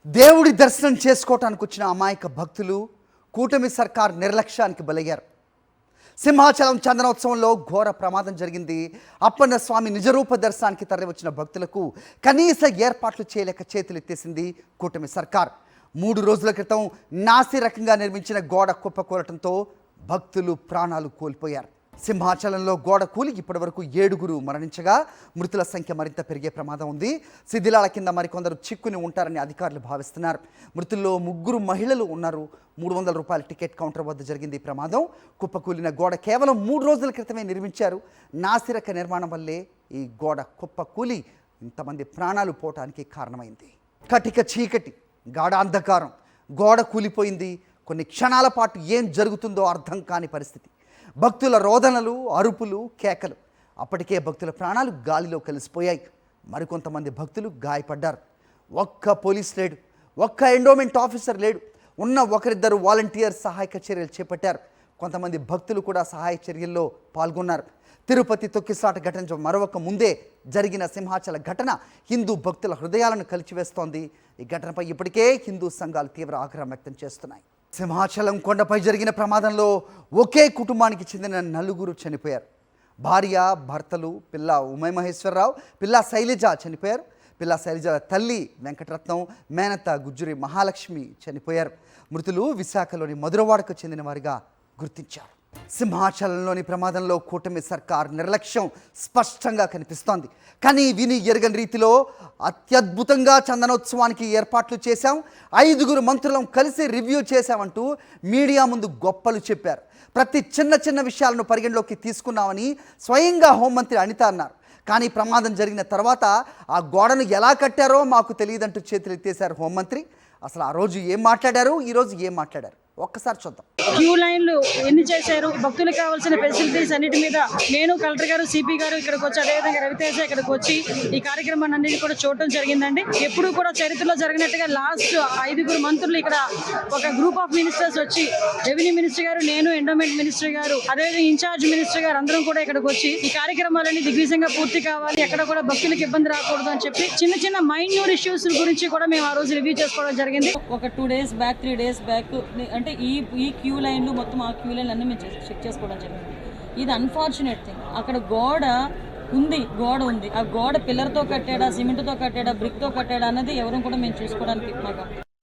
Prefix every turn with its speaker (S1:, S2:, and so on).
S1: దేవుడి దర్శనం చేసుకోవటానికి వచ్చిన అమాయక భక్తులు కూటమి సర్కార్ నిర్లక్ష్యానికి బలయ్యారు. సింహాచలం చందనోత్సవంలో ఘోర ప్రమాదం జరిగింది. అప్పన్న స్వామి నిజరూప దర్శనానికి తరలివచ్చిన భక్తులకు కనీస ఏర్పాట్లు చేయలేక చేతులెత్తేసింది కూటమి సర్కార్. 3 రోజుల క్రితం నాసి రకంగా నిర్మించిన గోడ కుప్పకూలటంతో భక్తులు ప్రాణాలు కోల్పోయారు. సింహాచలంలో గోడ కూలి ఇప్పటివరకు 7గురు మరణించగా మృతుల సంఖ్య మరింత పెరిగే ప్రమాదం ఉంది. శిథిలాల కింద మరికొందరు చిక్కుని ఉంటారని అధికారులు భావిస్తున్నారు. మృతుల్లో 3 మహిళలు ఉన్నారు. 300 రూపాయల టికెట్ కౌంటర్ వద్ద జరిగింది ఈ ప్రమాదం. కుప్పకూలిన గోడ కేవలం 3 రోజుల క్రితమే నిర్మించారు. నాసిరక నిర్మాణం వల్లే ఈ గోడ కుప్పకూలి ఇంతమంది ప్రాణాలు పోవటానికి కారణమైంది. కటిక చీకటి, గాఢ అంధకారం, గోడ కూలిపోయింది. కొన్ని క్షణాల పాటు ఏం జరుగుతుందో అర్థం కాని పరిస్థితి. భక్తుల రోదనలు, అరుపులు, కేకలు. అప్పటికే భక్తుల ప్రాణాలు గాలిలో కలిసిపోయాయి. మరికొంతమంది భక్తులు గాయపడ్డారు. ఒక్క పోలీస్ లేడు, ఒక్క ఎండోమెంట్ ఆఫీసర్ లేడు. ఉన్న ఒకరిద్దరు వాలంటీర్ సహాయక చర్యలు చేపట్టారు. కొంతమంది భక్తులు కూడా సహాయ చర్యల్లో పాల్గొన్నారు. తిరుపతి తొక్కిసాట ఘటన మరొక ముందే జరిగిన సింహాచల ఘటన హిందూ భక్తుల హృదయాలను కలిచివేస్తోంది. ఈ ఘటనపై ఇప్పటికే హిందూ సంఘాలు తీవ్ర ఆగ్రహం వ్యక్తం చేస్తున్నాయి. సింహాచలం కొండపై జరిగిన ప్రమాదంలో ఒకే కుటుంబానికి చెందిన 4 చనిపోయారు. భార్య, భర్తలు, పిల్ల ఉమామహేశ్వరరావు, పిల్ల శైలజ చనిపోయారు. పిల్ల శైలజ తల్లి వెంకటరత్నం, మేనత్త గుజ్జురి మహాలక్ష్మి చనిపోయారు. మృతులు విశాఖలోని మధురవాడకు చెందిన వారిగా గుర్తించారు. సింహాచలంలోని ప్రమాదంలో కూటమి సర్కార్ నిర్లక్ష్యం స్పష్టంగా కనిపిస్తోంది. కానీ విని ఎరగని రీతిలో అత్యద్భుతంగా చందనోత్సవానికి ఏర్పాట్లు చేశాం, 5గురు మంత్రులం కలిసి రివ్యూ చేశామంటూ మీడియా ముందు గొప్పలు చెప్పారు. ప్రతి చిన్న విషయాలను పరిగణలోకి తీసుకున్నామని స్వయంగా హోంమంత్రి అనిత అన్నారు. కానీ ప్రమాదం జరిగిన తర్వాత ఆ గోడను ఎలా కట్టారో మాకు తెలియదంటూ చేతులెత్తేశారు హోంమంత్రి. అసలు ఆ రోజు ఏం మాట్లాడారు, ఈరోజు ఏం మాట్లాడారు ఒక్కసారి చూద్దాం.
S2: క్యూ లైన్లు ఎన్ని చేశారు, భక్తులకు కావాల్సిన ఫెసిలిటీస్ అన్నిటి మీద నేను కలెక్టర్ గారు, సిపి గారు ఇక్కడికి వచ్చి, అదేవిధంగా రవితేజ ఇక్కడికి వచ్చి ఈ కార్యక్రమాన్ని అన్నింటి కూడా చూడటం జరిగిందండి. ఎప్పుడు కూడా చరిత్రలో జరిగినట్టుగా లాస్ట్ 5గురు మంత్రులు ఇక్కడ ఒక గ్రూప్ ఆఫ్ మినిస్టర్స్ వచ్చి, రెవెన్యూ మినిస్టర్ గారు, నేను ఎండోమెంట్ మినిస్టర్ గారు, అదేవిధంగా ఇన్ఛార్జ్ మినిస్టర్ గారు అందరం కూడా ఇక్కడికి వచ్చి ఈ కార్యక్రమాలన్నీ దిగ్విజయంగా పూర్తి కావాలి, ఎక్కడ కూడా భక్తులకు ఇబ్బంది రాకూడదు అని చెప్పి చిన్న మైన్యూర్ ఇష్యూస్ గురించి కూడా మేము ఆ రోజు రివ్యూ చేసుకోవడం జరిగింది. ఒక 2 days బ్యాక్ 3 days బ్యాక్ అంటే ఈ క్యూ లైన్లు మొత్తం ఆ క్యూ లైన్లు అన్నీ మేము చెక్ చేసుకోవడం జరిగింది. ఇది అన్ఫార్చునేట్ థింగ్. అక్కడ గోడ ఉంది. ఆ గోడ పిల్లర్తో కట్టాడా, సిమెంట్తో కట్టాడా, బ్రిక్తో కట్టాడా అన్నది ఎవరు కూడా మేము చూసుకోవడానికి మాకు